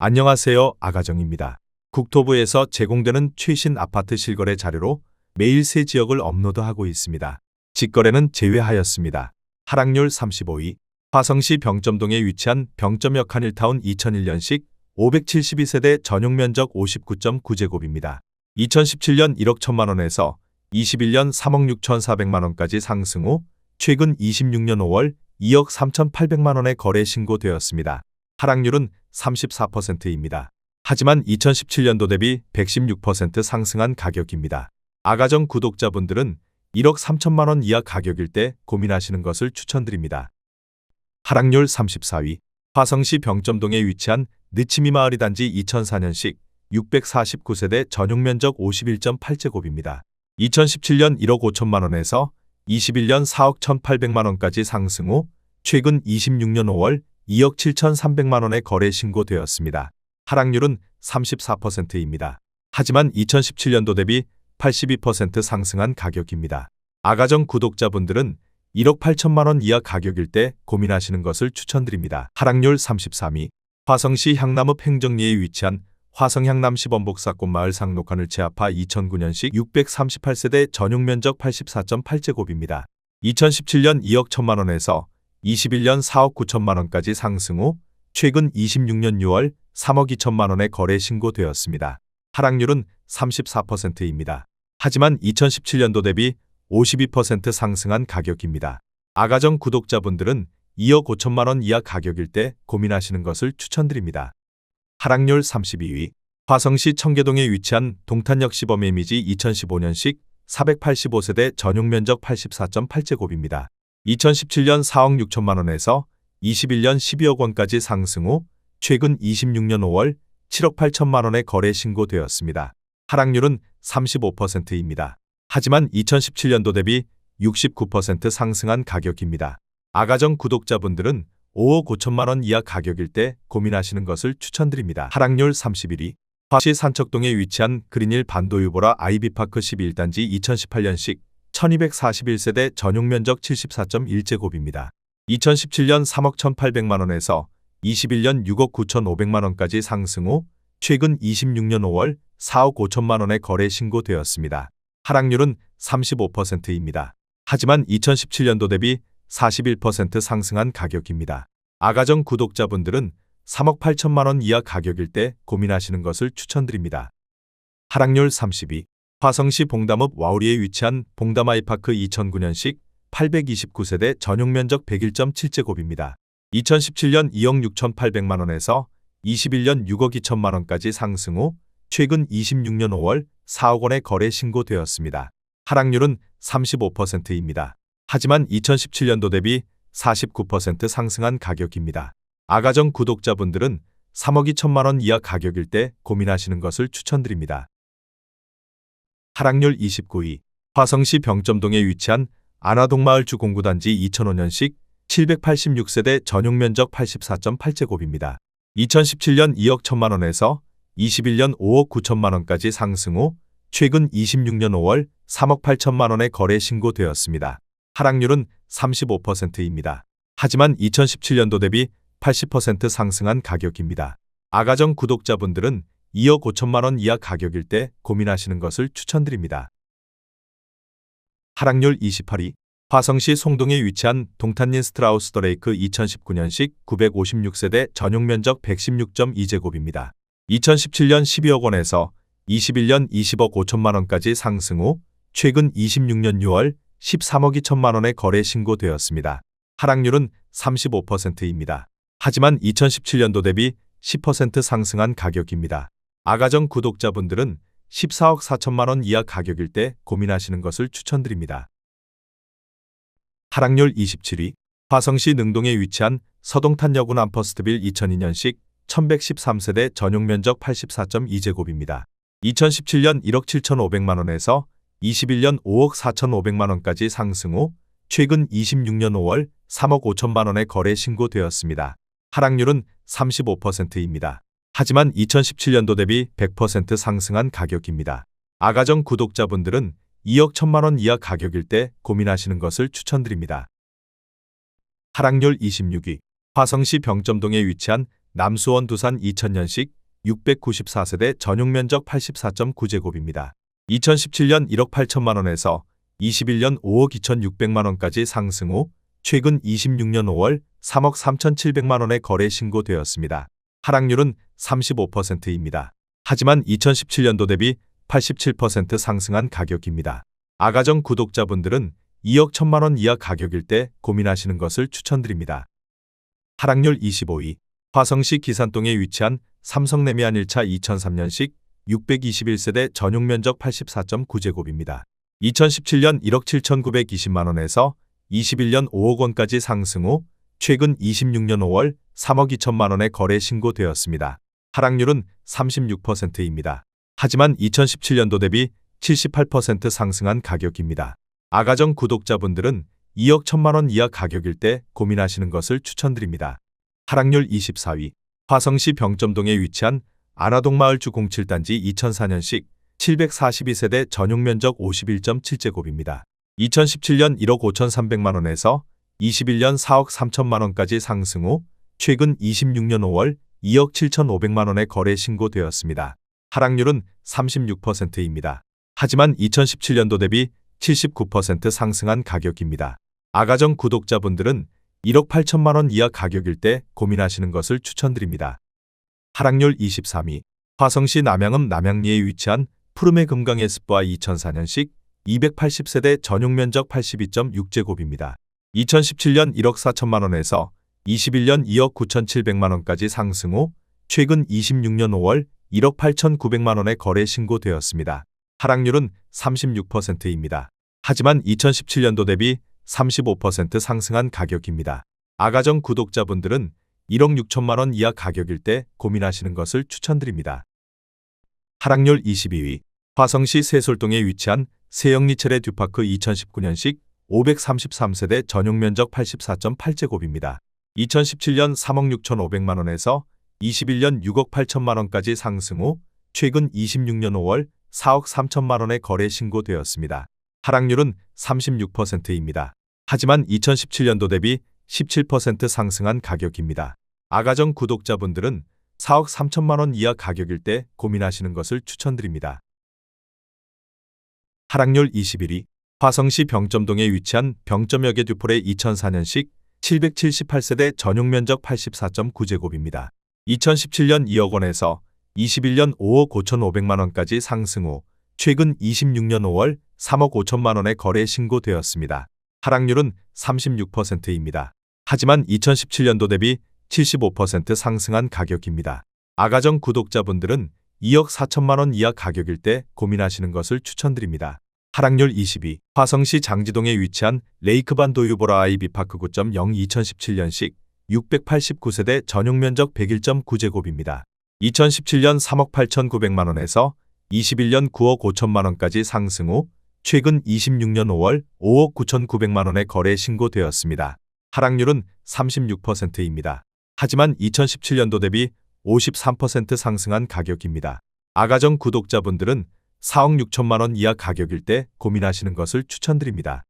안녕하세요. 아가정입니다. 국토부에서 제공되는 최신 아파트 실거래 자료로 매일 새 지역을 업로드하고 있습니다. 직거래는 제외하였습니다. 하락률 35위. 화성시 병점동에 위치한 병점역 한일타운 2001년식 572세대 전용 면적 59.9제곱입니다. 2017년 1억 1천만 원에서 21년 3억 6천4백만 원까지 상승 후 최근 26년 5월 2억 3천8백만 원에 거래 신고되었습니다. 하락률은 34%입니다. 하지만 2017년도 대비 116% 상승한 가격입니다. 아가정 구독자분들은 1억 3천만 원 이하 가격일 때 고민하시는 것을 추천드립니다. 하락률 34위. 화성시 병점동에 위치한 느치미 마을이 단지 2004년식 649세대 전용 면적 51.8제곱입니다. 2017년 1억 5천만 원에서 21년 4억 1,800만 원까지 상승 후 최근 26년 5월 2억 7천3백만 원에 거래 신고되었습니다. 하락률은 34%입니다. 하지만 2017년도 대비 82% 상승한 가격입니다. 아가정 구독자분들은 1억 8천만 원 이하 가격일 때 고민하시는 것을 추천드립니다. 하락률 33위. 화성시 향남읍 행정리에 위치한 화성향남 시범복사꽃마을 상록하늘 제아파 2009년식 638세대 전용 면적 84.8제곱입니다. 2017년 2억 1천만 원에서 21년 4억 9천만 원까지 상승 후 최근 26년 6월 3억 2천만 원에 거래 신고되었습니다. 하락률은 34%입니다. 하지만 2017년도 대비 52% 상승한 가격입니다. 아가정 구독자분들은 2억 5천만 원 이하 가격일 때 고민하시는 것을 추천드립니다. 하락률 32위. 화성시 청계동에 위치한 동탄역 시범이미지 2015년식 485세대 전용 면적 84.8제곱입니다. 2017년 4억 6천만 원에서 21년 12억 원까지 상승 후 최근 26년 5월 7억 8천만 원에 거래 신고되었습니다. 하락률은 35%입니다. 하지만 2017년도 대비 69% 상승한 가격입니다. 아가정 구독자분들은 5억 5천만 원 이하 가격일 때 고민하시는 것을 추천드립니다. 하락률 31위. 화시 산척동에 위치한 그린힐 반도유보라 아이비파크 11단지 2018년식 1241세대 전용 면적 74.1제곱입니다. 2017년 3억 1,800만 원에서 21년 6억 9천5백만 원까지 상승 후 최근 26년 5월 4억 5천만 원에 거래 신고되었습니다. 하락률은 35%입니다. 하지만 2017년도 대비 41% 상승한 가격입니다. 아가정 구독자분들은 3억 8천만 원 이하 가격일 때 고민하시는 것을 추천드립니다. 하락률 30위. 화성시 봉담읍 와우리에 위치한 봉담아이파크 2009년식 829세대 전용 면적 101.7제곱입니다. 2017년 2억 6천8백만 원에서 21년 6억 2천만 원까지 상승 후 최근 26년 5월 4억 원에 거래 신고되었습니다. 하락률은 35%입니다. 하지만 2017년도 대비 49% 상승한 가격입니다. 아가정 구독자분들은 3억 2천만 원 이하 가격일 때 고민하시는 것을 추천드립니다. 하락률 29위. 화성시 병점동에 위치한 안화동마을 주공구단지 2005년식 786세대 전용 면적 84.8제곱입니다. 2017년 2억 1천만 원에서 21년 5억 9천만 원까지 상승 후 최근 26년 5월 3억 8천만 원에 거래 신고되었습니다. 하락률은 35%입니다. 하지만 2017년도 대비 80% 상승한 가격입니다. 아가정 구독자분들은 2억 5천만 원 이하 가격일 때 고민하시는 것을 추천드립니다. 하락률 28위. 화성시 송동에 위치한 동탄린 스트라우스더레이크 2019년식 956세대 전용 면적 116.2제곱입니다. 2017년 12억 원에서 21년 20억 5천만 원까지 상승 후 최근 26년 6월 13억 2천만 원에 거래 신고되었습니다. 하락률은 35%입니다. 하지만 2017년도 대비 10% 상승한 가격입니다. 아가정 구독자분들은 14억 4천만 원 이하 가격일 때 고민하시는 것을 추천드립니다. 하락률 27위. 화성시 능동에 위치한 서동탄여군 암퍼스트빌 2002년식 1113세대 전용 면적 84.2제곱입니다. 2017년 1억 7천5백만 원에서 21년 5억 4천5백만 원까지 상승 후 최근 26년 5월 3억 5천만 원에 거래 신고되었습니다. 하락률은 35%입니다. 하지만 2017년도 대비 100% 상승한 가격입니다. 아가정 구독자분들은 2억 1천만 원 이하 가격일 때 고민하시는 것을 추천드립니다. 하락률 26위. 화성시 병점동에 위치한 남수원 두산 2000년식 694세대 전용 면적 84.9제곱입니다. 2017년 1억 8천만 원에서 21년 5억 2,600만 원까지 상승 후 최근 26년 5월 3억 3,700만 원에 거래 신고되었습니다. 하락률은 35%입니다. 하지만 2017년도 대비 87% 상승한 가격입니다. 아가정 구독자분들은 2억 1천만 원 이하 가격일 때 고민하시는 것을 추천드립니다. 하락률 25위. 화성시 기산동에 위치한 삼성레미안 1차 2003년식 621세대 전용 면적 84.9제곱입니다. 2017년 1억 7,920만 원에서 21년 5억 원까지 상승 후 최근 26년 5월 3억 2천만 원에 거래 신고되었습니다. 하락률은 36%입니다. 하지만 2017년도 대비 78% 상승한 가격입니다. 아가정 구독자분들은 2억 1천만 원 이하 가격일 때 고민하시는 것을 추천드립니다. 하락률 24위. 화성시 병점동에 위치한 안화동마을주 07단지 2004년식 742세대 전용 면적 51.7제곱입니다. 2017년 1억 5,300만 원에서 21년 4억 3천만 원까지 상승 후 최근 26년 5월 2억 7,500만 원에 거래 신고되었습니다. 하락률은 36%입니다. 하지만 2017년도 대비 79% 상승한 가격입니다. 아가정 구독자분들은 1억 8천만 원 이하 가격일 때 고민하시는 것을 추천드립니다. 하락률 23위. 화성시 남양읍 남양리에 위치한 푸르메 금강 에스쁘아 2004년식 280세대 전용 면적 82.6제곱입니다. 2017년 1억 4천만 원에서 21년 2억 9,700만 원까지 상승 후 최근 26년 5월 1억 8,900만 원에 거래 신고되었습니다. 하락률은 36%입니다. 하지만 2017년도 대비 35% 상승한 가격입니다. 아가정 구독자분들은 1억 6천만 원 이하 가격일 때 고민하시는 것을 추천드립니다. 하락률 22위. 화성시 세솔동에 위치한 세영리체레 듀파크 2019년식 533세대 전용 면적 84.8제곱입니다. 2017년 3억 6,500만 원에서 21년 6억 8천만 원까지 상승 후 최근 26년 5월 4억 3천만 원에 거래 신고되었습니다. 하락률은 36%입니다. 하지만 2017년도 대비 17% 상승한 가격입니다. 아가정 구독자분들은 4억 3천만 원 이하 가격일 때 고민하시는 것을 추천드립니다. 하락률 21위. 화성시 병점동에 위치한 병점역의 듀폴의 2004년식 778세대 전용 면적 84.9제곱입니다. 2017년 2억 원에서 21년 5억 5,500만 원까지 상승 후 최근 26년 5월 3억 5천만 원에 거래 신고되었습니다. 하락률은 36%입니다. 하지만 2017년도 대비 75% 상승한 가격입니다. 아가정 구독자분들은 2억 4천만 원 이하 가격일 때 고민하시는 것을 추천드립니다. 하락률 22. 화성시 장지동에 위치한 레이크반 도유보라 아이비파크 9.0 2017년식 689세대 전용 면적 101.9제곱입니다. 2017년 3억 8,900만 원에서 21년 9억 5천만 원까지 상승 후 최근 26년 5월 5억 9,900만 원에 거래 신고되었습니다. 하락률은 36%입니다. 하지만 2017년도 대비 53% 상승한 가격입니다. 아가정 구독자분들은 4억 6천만 원 이하 가격일 때 고민하시는 것을 추천드립니다.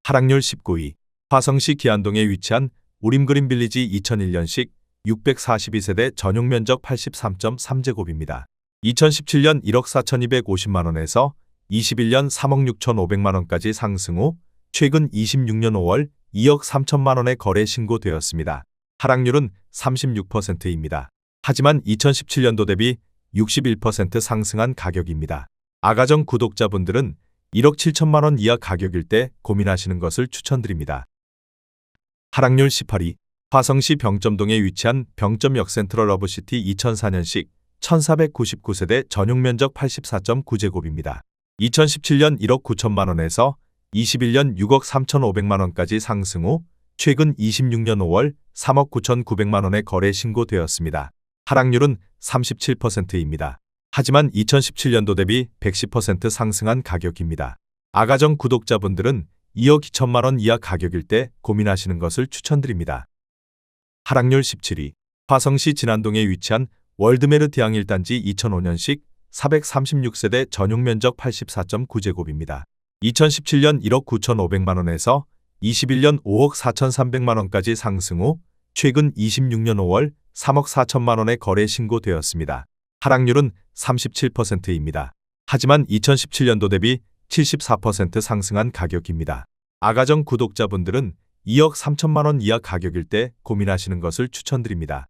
하락률 19위. 화성시 기안동에 위치한 우림그린빌리지 2001년식 642세대 전용 면적 83.3제곱입니다. 2017년 1억 4,250만 원에서 21년 3억 6,500만 원까지 상승 후 최근 26년 5월 2억 3천만 원에 거래 신고되었습니다. 하락률은 36%입니다. 하지만 2017년도 대비 61% 상승한 가격입니다. 아가정 구독자분들은 1억 7천만 원 이하 가격일 때 고민하시는 것을 추천드립니다. 하락률 18위. 화성시 병점동에 위치한 병점역 센트럴 러브시티 2004년식 1499세대 전용 면적 84.9제곱입니다. 2017년 1억 9천만 원에서 21년 6억 3,500만 원까지 상승 후 최근 26년 5월 3억 9,900만 원에 거래 신고되었습니다. 하락률은 37%입니다. 하지만 2017년도 대비 110% 상승한 가격입니다. 아가정 구독자분들은 2억 2천만 원 이하 가격일 때 고민하시는 것을 추천드립니다. 하락률 17위. 화성시 진안동에 위치한 월드메르디앙 1단지 2005년식 436세대 전용 면적 84.9제곱입니다. 2017년 1억 9,500만 원에서 21년 5억 4,300만 원까지 상승 후 최근 26년 5월 3억 4천만 원의 거래 신고되었습니다. 하락률은 37%입니다. 하지만 2017년도 대비 74% 상승한 가격입니다. 아가정 구독자분들은 2억 3천만 원 이하 가격일 때 고민하시는 것을 추천드립니다.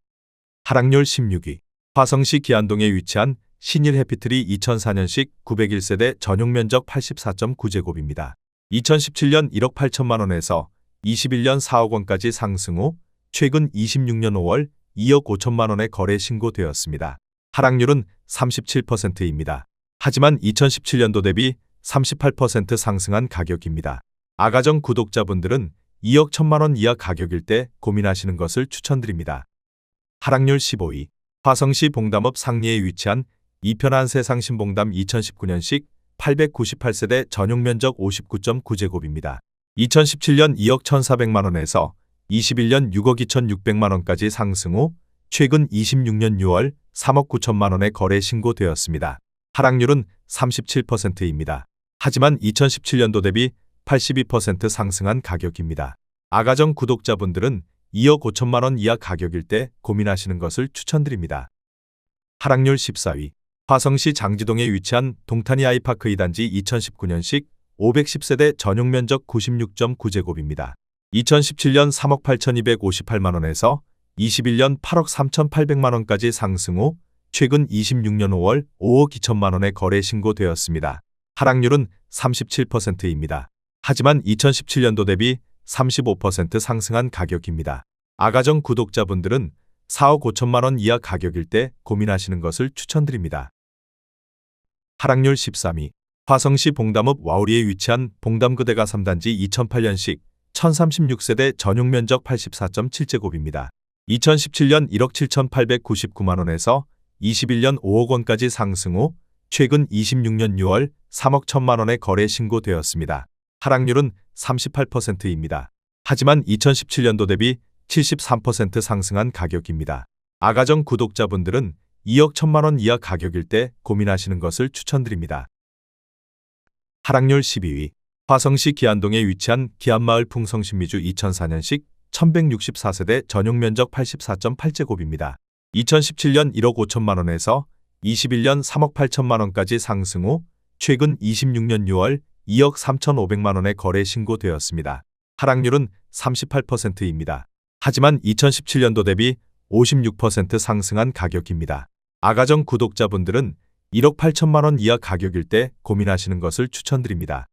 하락률 16위. 화성시 기안동에 위치한 신일 해피트리 2004년식 901세대 전용 면적 84.9제곱입니다. 2017년 1억 8천만 원에서 21년 4억 원까지 상승 후 최근 26년 5월 2억 5천만 원의 거래 신고되었습니다. 하락률은 37%입니다. 하지만 2017년도 대비 38% 상승한 가격입니다. 아가정 구독자분들은 2억 1천만 원 이하 가격일 때 고민하시는 것을 추천드립니다. 하락률 15위. 화성시 봉담읍 상리에 위치한 이편한 세상신봉담 2019년식 898세대 전용 면적 59.9제곱입니다. 2017년 2억 1,400만 원에서 21년 6억 2,600만 원까지 상승 후 최근 26년 6월 3억 9천만 원의 거래 신고되었습니다. 하락률은 37%입니다. 하지만 2017년도 대비 82% 상승한 가격입니다. 아가정 구독자분들은 2억 5천만 원 이하 가격일 때 고민하시는 것을 추천드립니다. 하락률 14위. 화성시 장지동에 위치한 동탄이 아이파크 2단지 2019년식 510세대 전용 면적 96.9제곱입니다. 2017년 3억 8,258만 원에서 21년 8억 3,800만 원까지 상승 후 최근 26년 5월 5억 2천만 원의 거래 신고되었습니다. 하락률은 37%입니다. 하지만 2017년도 대비 35% 상승한 가격입니다. 아가정 구독자분들은 4억 5천만 원 이하 가격일 때 고민하시는 것을 추천드립니다. 하락률 13위. 화성시 봉담읍 와우리에 위치한 봉담그대가 3단지 2008년식 1036세대 전용 면적 84.7제곱입니다. 2017년 1억 7,899만 원에서 21년 5억 원까지 상승 후 최근 26년 6월 3억 1천만 원의 거래 신고되었습니다. 하락률은 38%입니다. 하지만 2017년도 대비 73% 상승한 가격입니다. 아가정 구독자분들은 2억 1천만 원 이하 가격일 때 고민하시는 것을 추천드립니다. 하락률 12위. 화성시 기안동에 위치한 기안마을 풍성신미주 2004년식 1164세대 전용 면적 84.8제곱입니다. 2017년 1억 5천만 원에서 21년 3억 8천만 원까지 상승 후 최근 26년 6월 2억 3,500만 원의 거래 신고되었습니다. 하락률은 38%입니다. 하지만 2017년도 대비 56% 상승한 가격입니다. 아가정 구독자분들은 1억 8천만 원 이하 가격일 때 고민하시는 것을 추천드립니다.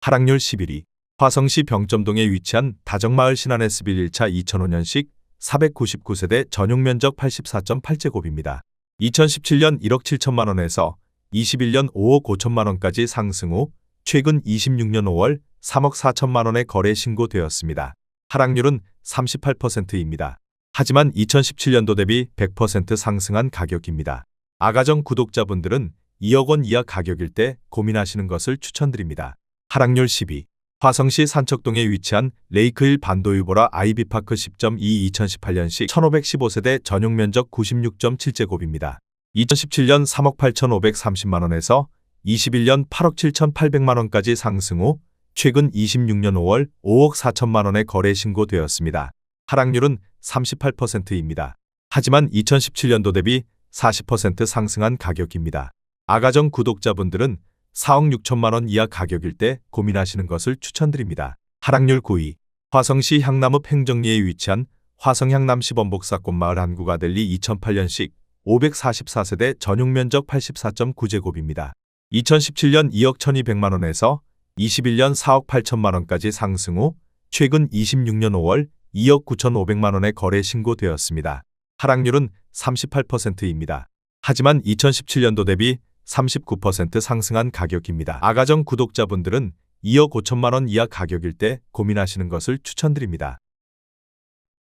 하락률 11위. 화성시 병점동에 위치한 다정마을 신안S빌 1차 2005년식 499세대 전용 면적 84.8제곱입니다. 2017년 1억 7천만 원에서 21년 5억 5천만 원까지 상승 후 최근 26년 5월 3억 4천만 원의 거래 신고되었습니다. 하락률은 38%입니다. 하지만 2017년도 대비 100% 상승한 가격입니다. 아가정 구독자분들은 2억 원 이하 가격일 때 고민하시는 것을 추천드립니다. 하락률 10위. 화성시 산척동에 위치한 레이크힐 반도유보라 아이비파크 10.2 2018년식 1515세대 전용 면적 96.7제곱입니다. 2017년 3억 8,530만 원에서 21년 8억 7,800만 원까지 상승 후 최근 26년 5월 5억 4천만 원의 거래 신고되었습니다. 하락률은 38%입니다. 하지만 2017년도 대비 40% 상승한 가격입니다. 아가정 구독자분들은 4억 6천만 원 이하 가격일 때 고민하시는 것을 추천드립니다. 하락률 9위. 화성시 향남읍 행정리에 위치한 화성향남 시범복사꽃마을 한국아델리 2008년식 544세대 전용 면적 84.9제곱입니다. 2017년 2억 1,200만 원에서 21년 4억 8천만 원까지 상승 후 최근 26년 5월 2억 9,500만 원의 거래 신고되었습니다. 하락률은 38%입니다. 하지만 2017년도 대비 39% 상승한 가격입니다. 아가정 구독자분들은 2억 5천만 원 이하 가격일 때 고민하시는 것을 추천드립니다.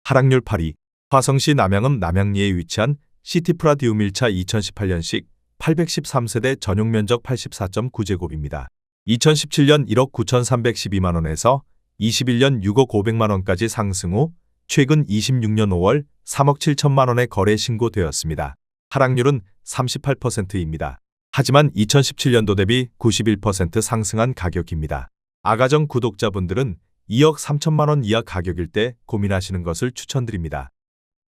하락률 8위. 화성시 남양읍 남양리에 위치한 시티프라디움 1차 2018년식 813세대 전용 면적 84.9제곱입니다. 2017년 1억 9,312만 원에서 21년 6억 500만 원까지 상승 후 최근 26년 5월 3억 7천만 원의 거래 신고되었습니다. 하락률은 38%입니다. 하지만 2017년도 대비 91% 상승한 가격입니다. 아가정 구독자분들은 2억 3천만 원 이하 가격일 때 고민하시는 것을 추천드립니다.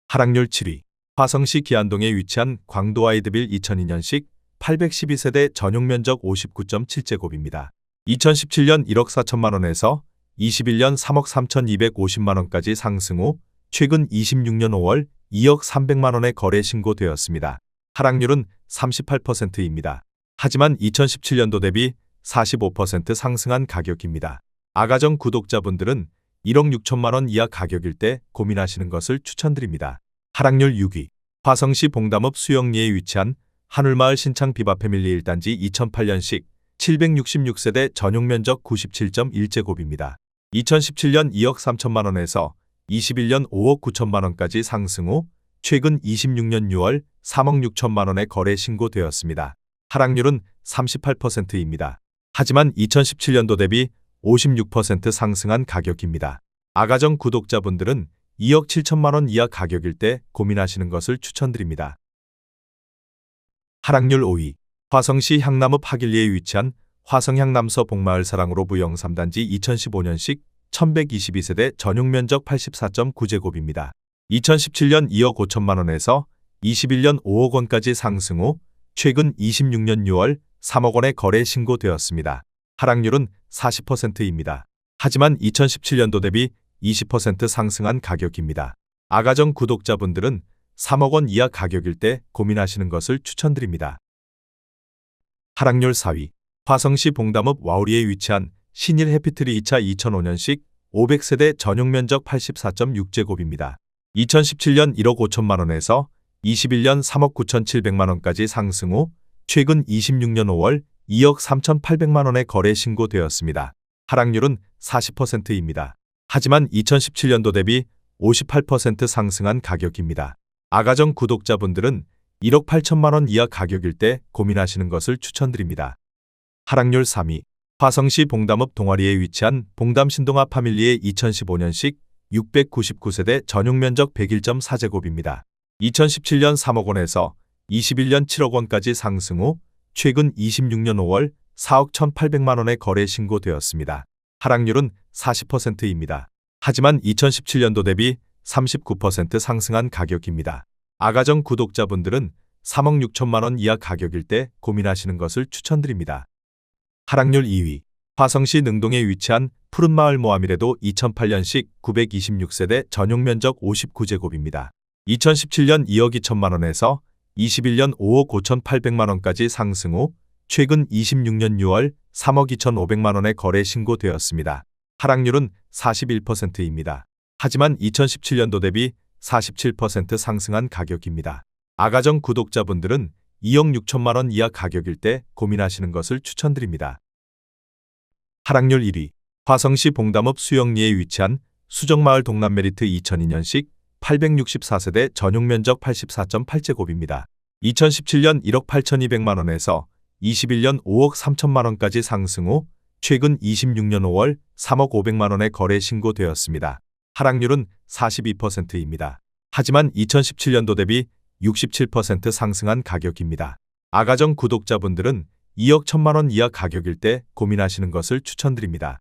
하락률 7위. 화성시 기안동에 위치한 광도와이드빌 2002년식 812세대 전용 면적 59.7제곱입니다. 2017년 1억 4천만 원에서 21년 3억 3,250만 원까지 상승 후 최근 26년 5월 2억 300만 원에 거래 신고되었습니다. 하락률은 38%입니다. 하지만 2017년도 대비 45% 상승한 가격입니다. 아가정 구독자분들은 1억 6천만 원 이하 가격일 때 고민하시는 것을 추천드립니다. 하락률 6위. 화성시 봉담읍 수영리에 위치한 한울마을 신창 비바 패밀리 1단지 2008년식 766세대 전용 면적 97.1제곱입니다. 2017년 2억 3천만 원에서 21년 5억 9천만 원까지 상승 후 최근 26년 6월 3억 6천만 원에 거래 신고되었습니다. 하락률은 38%입니다. 하지만 2017년도 대비 56% 상승한 가격입니다. 아가정 구독자분들은 2억 7천만 원 이하 가격일 때 고민하시는 것을 추천드립니다. 하락률 5위. 화성시 향남읍 하길리에 위치한 화성향남서 복마을 사랑으로 부영 3단지 2015년식 1122세대 전용 면적 84.9제곱입니다. 2017년 2억 5천만 원에서 21년 5억 원까지 상승 후 최근 26년 6월 3억 원에 거래 신고되었습니다. 하락률은 40%입니다. 하지만 2017년도 대비 20% 상승한 가격입니다. 아가정 구독자분들은 3억 원 이하 가격일 때 고민하시는 것을 추천드립니다. 하락률 4위. 화성시 봉담읍 와우리에 위치한 신일 해피트리 2차 2005년식 500세대 전용 면적 84.6제곱입니다. 2017년 1억 5천만 원에서 21년 3억 9,700만 원까지 상승 후 최근 26년 5월 2억 3,800만 원에 거래 신고되었습니다. 하락률은 40%입니다. 하지만 2017년도 대비 58% 상승한 가격입니다. 아가정 구독자분들은 1억 8천만 원 이하 가격일 때 고민하시는 것을 추천드립니다. 하락률 3위. 화성시 봉담읍 동아리에 위치한 봉담 신동아 파밀리의 2015년식 699세대 전용 면적 101.4제곱입니다. 2017년 3억 원에서 21년 7억 원까지 상승 후 최근 26년 5월 4억 1,800만 원에 거래 신고되었습니다. 하락률은 40%입니다. 하지만 2017년도 대비 39% 상승한 가격입니다. 아가정 구독자분들은 3억 6천만 원 이하 가격일 때 고민하시는 것을 추천드립니다. 하락률 2위. 화성시 능동에 위치한 푸른마을 모아미래도 2008년식 926세대 전용 면적 59제곱입니다. 2017년 2억 2천만 원에서 21년 5억 5,800만 원까지 상승 후 최근 26년 6월 3억 2,500만 원에 거래 신고되었습니다. 하락률은 41%입니다. 하지만 2017년도 대비 47% 상승한 가격입니다. 아가정 구독자분들은 2억 6천만 원 이하 가격일 때 고민하시는 것을 추천드립니다. 하락률 1위. 화성시 봉담읍 수영리에 위치한 수정마을 동남메리트 2002년식 864세대 전용 면적 84.8제곱입니다. 2017년 1억 8,200만 원에서 21년 5억 3천만 원까지 상승 후 최근 26년 5월 3억 500만 원에 거래 신고되었습니다. 하락률은 42%입니다. 하지만 2017년도 대비 67% 상승한 가격입니다. 아가정 구독자분들은 2억 1천만 원 이하 가격일 때 고민하시는 것을 추천드립니다.